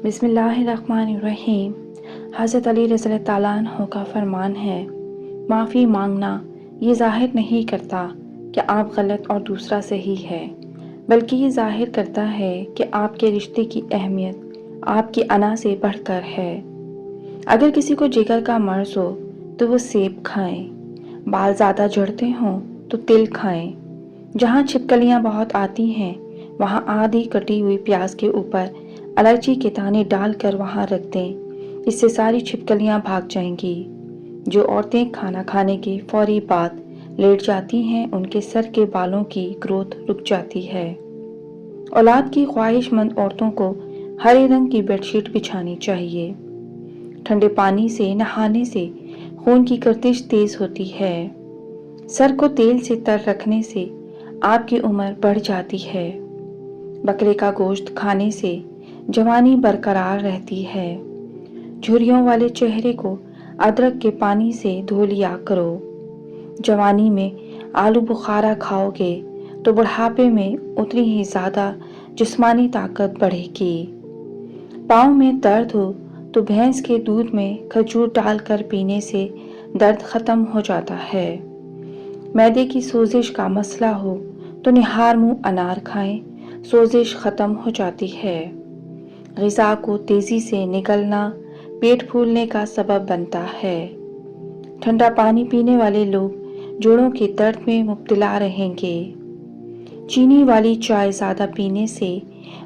بسم اللہ الرحمن الرحیم۔ حضرت علی رضی اللہ تعالیٰ عنہ کا فرمان ہے، معافی مانگنا یہ ظاہر نہیں کرتا کہ آپ غلط اور دوسرا صحیح ہے، بلکہ یہ ظاہر کرتا ہے کہ آپ کے رشتے کی اہمیت آپ کی انا سے بڑھ کر ہے۔ اگر کسی کو جگر کا مرض ہو تو وہ سیب کھائیں، بال زیادہ جھڑتے ہوں تو تل کھائیں، جہاں چھپکلیاں بہت آتی ہیں وہاں آدھی کٹی ہوئی پیاز کے اوپر الائچی کے دانے ڈال کر وہاں رکھ دیں، اس سے ساری چھپکلیاں بھاگ جائیں گی۔ جو عورتیں کھانا کھانے کے فوری بعد لیٹ جاتی ہیں ان کے سر کے بالوں کی گروتھ رک جاتی ہے۔ اولاد کی خواہش مند عورتوں کو ہرے رنگ کی بیڈ شیٹ بچھانی چاہیے۔ ٹھنڈے پانی سے نہانے سے خون کی گردش تیز ہوتی ہے۔ سر کو تیل سے تر رکھنے سے آپ کی عمر بڑھ جاتی ہے۔ بکرے کا گوشت کھانے سے جوانی برقرار رہتی ہے۔ جھریوں والے چہرے کو ادرک کے پانی سے دھو لیا کرو۔ جوانی میں آلو بخارا کھاؤ گے تو بڑھاپے میں اتنی ہی زیادہ جسمانی طاقت بڑھے گی۔ پاؤں میں درد ہو تو بھینس کے دودھ میں کھجور ڈال کر پینے سے درد ختم ہو جاتا ہے۔ معدے کی سوزش کا مسئلہ ہو تو نہار منہ انار کھائیں، سوزش ختم ہو جاتی ہے۔ غذا کو تیزی سے نگلنا پیٹ پھولنے کا سبب بنتا ہے۔ ٹھنڈا پانی پینے والے لوگ جوڑوں کے درد میں مبتلا رہیں گے۔ چینی والی چائے زیادہ پینے سے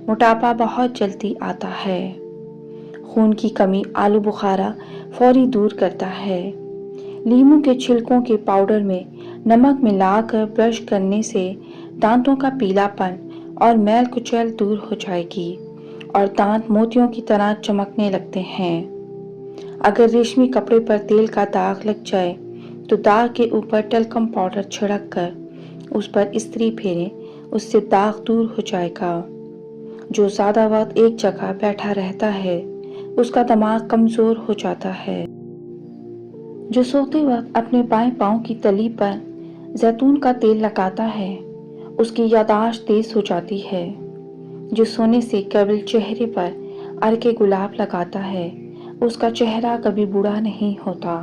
موٹاپا بہت جلدی آتا ہے۔ خون کی کمی آلو بخارا فوری دور کرتا ہے۔ لیموں کے چھلکوں کے پاؤڈر میں نمک ملا کر برش کرنے سے دانتوں کا پیلا پن اور میل کچیل دور ہو جائے گی اور دانت موتیوں کی طرح چمکنے لگتے ہیں۔ اگر ریشمی کپڑے پر تیل کا داغ لگ جائے تو داغ کے اوپر ٹلکم پاؤڈر چھڑک کر اس پر استری پھیریں، اس سے داغ دور ہو جائے گا۔ جو زیادہ وقت ایک جگہ بیٹھا رہتا ہے اس کا دماغ کمزور ہو جاتا ہے۔ جو سوتے وقت اپنے بائیں پاؤں کی تلی پر زیتون کا تیل لگاتا ہے اس کی یادداشت تیز ہو جاتی ہے۔ جو سونے سے قبل چہرے پر عرق گلاب لگاتا ہے اس کا چہرہ کبھی بوڑھا نہیں ہوتا۔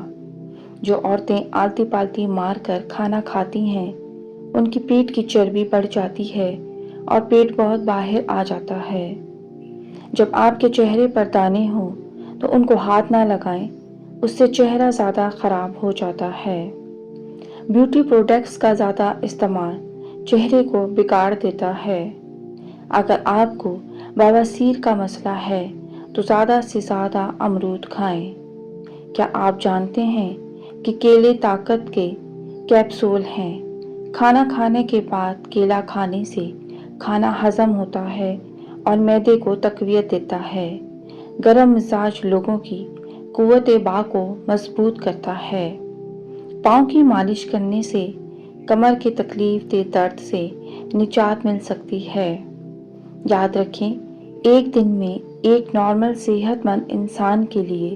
جو عورتیں آلتی پالتی مار کر کھانا کھاتی ہیں ان کی پیٹ کی چربی بڑھ جاتی ہے اور پیٹ بہت باہر آ جاتا ہے۔ جب آپ کے چہرے پر دانے ہوں تو ان کو ہاتھ نہ لگائیں، اس سے چہرہ زیادہ خراب ہو جاتا ہے۔ بیوٹی پروڈکٹس کا زیادہ استعمال چہرے کو بگاڑ دیتا ہے۔ اگر آپ کو بواسیر کا مسئلہ ہے تو زیادہ سے زیادہ امرود کھائیں۔ کیا آپ جانتے ہیں کہ کیلے طاقت کے کیپسول ہیں؟ کھانا کھانے کے بعد کیلا کھانے سے کھانا ہضم ہوتا ہے اور معدے کو تقویت دیتا ہے۔ گرم مزاج لوگوں کی قوت باں کو مضبوط کرتا ہے۔ پاؤں کی مالش کرنے سے کمر کے تکلیف دہ درد سے نجات مل سکتی ہے۔ یاد رکھیں، ایک دن میں ایک نارمل صحت مند انسان کے لیے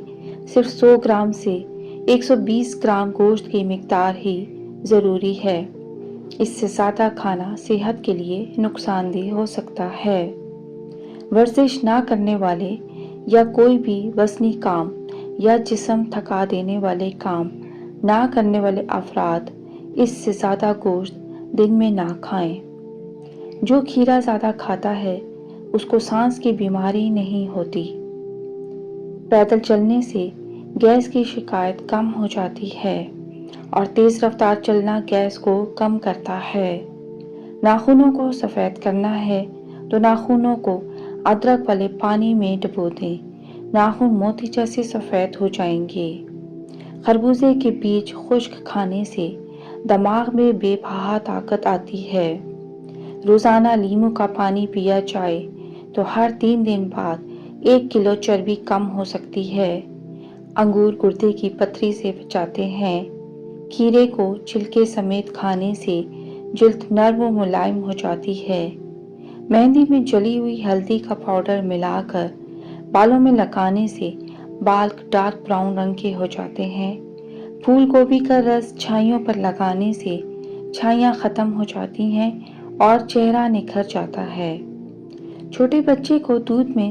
صرف 100 گرام سے 120 گرام گوشت کی مقدار ہی ضروری ہے۔ اس سے زیادہ کھانا صحت کے لیے نقصان دہ ہو سکتا ہے۔ ورزش نہ کرنے والے یا کوئی بھی وزنی کام یا جسم تھکا دینے والے کام نہ کرنے والے افراد اس سے زیادہ گوشت دن میں نہ کھائیں۔ جو کھیرا زیادہ کھاتا ہے اس کو سانس کی بیماری نہیں ہوتی۔ پیدل چلنے سے گیس کی شکایت کم ہو جاتی ہے اور تیز رفتار چلنا گیس کو کم کرتا ہے۔ ناخنوں کو سفید کرنا ہے تو ناخنوں کو ادرک والے پانی میں ڈبو دیں، ناخن موتی جیسے سفید ہو جائیں گے۔ خربوزے کے بیج خشک کھانے سے دماغ میں بے بہا طاقت آتی ہے۔ روزانہ لیموں کا پانی پیا جائے تو ہر 3 دن بعد 1 کلو چربی کم ہو سکتی ہے۔ انگور گردے کی پتھری سے بچاتے ہیں۔ کھیرے کو چھلکے سمیت کھانے سے جلد نرم و ملائم ہو جاتی ہے۔ مہندی میں جلی ہوئی ہلدی کا پاؤڈر ملا کر بالوں میں لگانے سے بال ڈارک براؤن رنگ کے ہو جاتے ہیں۔ پھول گوبھی کا رس چھائیوں پر لگانے سے چھائیاں ختم ہو جاتی ہیں اور چہرہ نکھر جاتا ہے۔ چھوٹے بچے کو دودھ میں